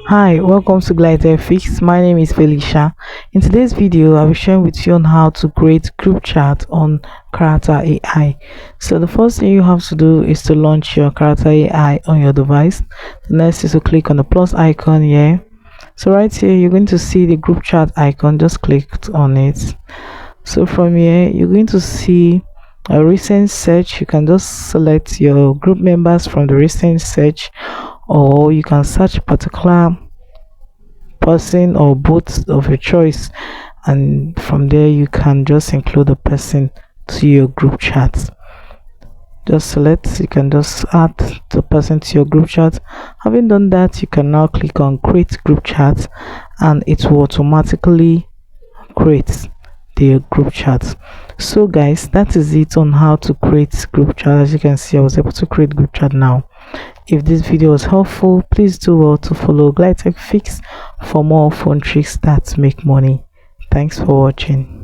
Hi, welcome to Fix. My name is Felicia. In today's video, I'll be sharing with you on how to create group chat on Character.AI. So the first thing you have to do is to launch your Character.AI on your device. The next is to click on the plus icon here. So right here, you're going to see the group chat icon. Just click on it. So from here, you're going to see a recent search. You can just select your group members from the recent search, or you can search a particular person or both of your choice, and from there you can just include the person to your group chat. Just select, you can just add the person to your group chat. Having done that, you can now click on create group chat and it will automatically create the group chat. So guys, that is it on how to create group chat. As you can see, I was able to create group chat now. If this video was helpful, please do well to follow Fix for more phone tricks that make money. Thanks for watching.